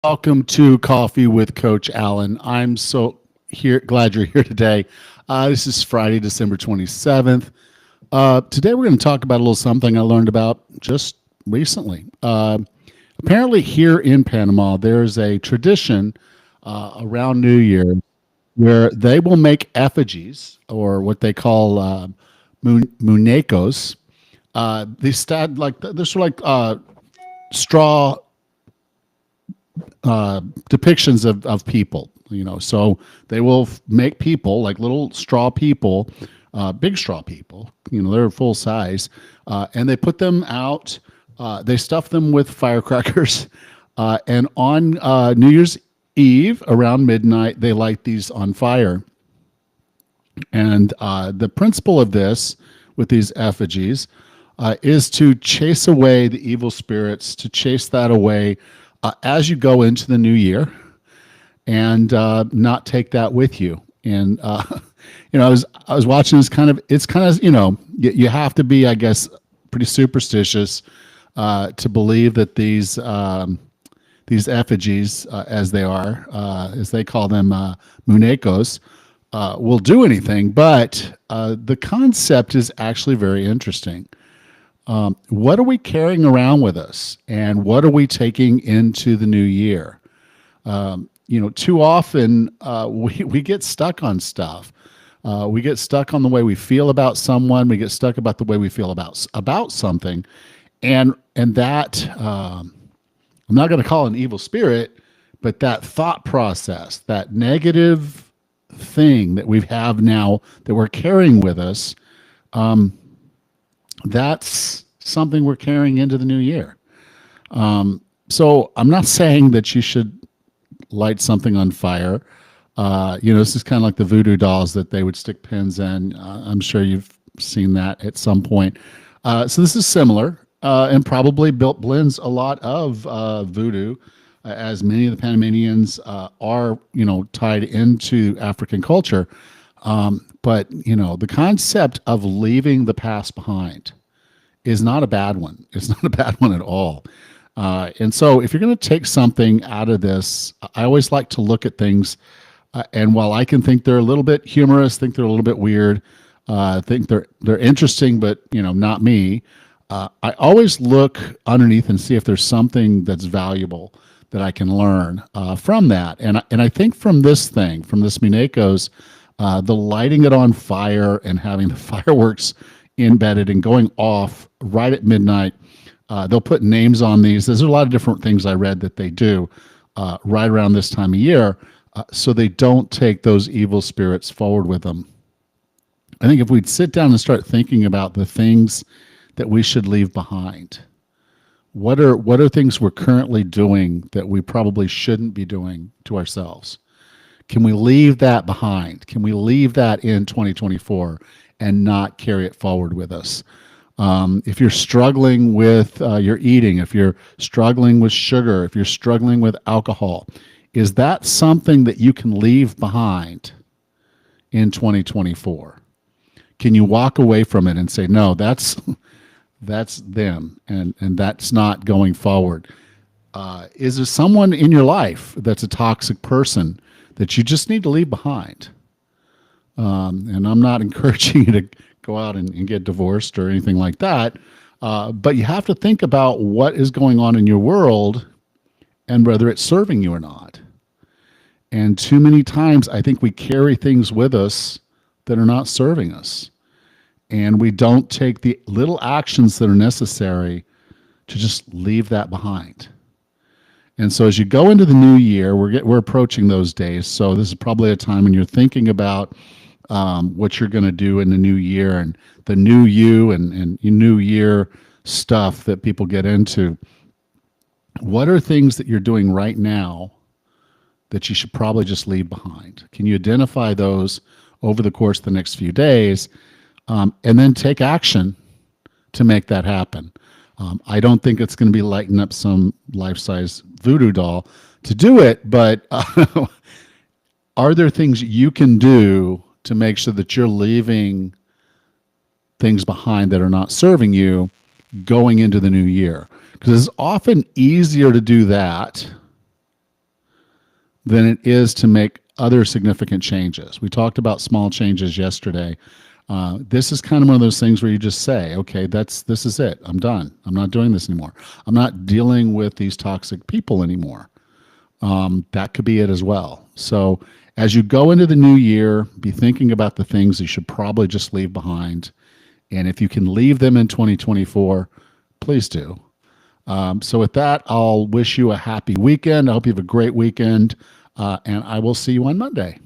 Welcome to Coffee with Coach Allan. I'm so glad you're here today. This is Friday, December 27th. Today we're going to talk about a little something I learned about just recently. Apparently here in Panama, there's a tradition around New Year where they will make effigies, or what they call muñecos. They're sort of like straw depictions of people, so they will make people like little straw people, big straw people, they're full size, and they put them out. They stuff them with firecrackers, and on New Year's Eve around midnight they light these on fire. And the principle of this with these effigies is to chase away the evil spirits, to chase that away as you go into the new year, and not take that with you. And I was watching this it's kind of you have to be, I guess, pretty superstitious to believe that these effigies, as they are, as they call them, muñecos, will do anything. But the concept is actually very interesting. What are we carrying around with us, and what are we taking into the new year? Too often we get stuck on stuff. We get stuck on the way we feel about someone. We get stuck about the way we feel about something, and that I'm not going to call it an evil spirit, but that thought process, that negative thing that we have now that we're carrying with us. That's something we're carrying into the new year. So I'm not saying that you should light something on fire. This is kind of like the voodoo dolls that they would stick pins in. I'm sure you've seen that at some point. So this is similar, and probably blends a lot of voodoo, as many of the Panamanians are, tied into African culture. But the concept of leaving the past behind is not a bad one. It's not a bad one at all. And so if you're going to take something out of this, I always like to look at things. And while I can think they're a little bit humorous, think they're a little bit weird, think they're interesting, but not me. I always look underneath and see if there's something that's valuable that I can learn from that. And I think from this muñecos, the lighting it on fire and having the fireworks embedded and going off right at midnight. They'll put names on these. There's a lot of different things I read that they do right around this time of year, so they don't take those evil spirits forward with them. I think if we'd sit down and start thinking about the things that we should leave behind, what are things we're currently doing that we probably shouldn't be doing to ourselves? Can we leave that behind? Can we leave that in 2024 and not carry it forward with us? If you're struggling with your eating, if you're struggling with sugar, if you're struggling with alcohol, is that something that you can leave behind in 2024? Can you walk away from it and say, no, that's them, and that's not going forward? Is there someone in your life that's a toxic person that you just need to leave behind? And I'm not encouraging you to go out and get divorced or anything like that. But you have to think about what is going on in your world and whether it's serving you or not. And too many times, I think we carry things with us that are not serving us. And we don't take the little actions that are necessary to just leave that behind. And so as you go into the new year, we're approaching those days. So this is probably a time when you're thinking about what you're going to do in the new year, and the new you, and new year stuff that people get into. What are things that you're doing right now that you should probably just leave behind? Can you identify those over the course of the next few days, and then take action to make that happen? I don't think it's going to be lighting up some life-size voodoo doll to do it, but are there things you can do to make sure that you're leaving things behind that are not serving you going into the new year? Because it's often easier to do that than it is to make other significant changes. We talked about small changes yesterday. This is kind of one of those things where you just say, okay, this is it. I'm done. I'm not doing this anymore. I'm not dealing with these toxic people anymore. That could be it as well. So as you go into the new year, be thinking about the things you should probably just leave behind. And if you can leave them in 2024, please do. So with that, I'll wish you a happy weekend. I hope you have a great weekend. And I will see you on Monday.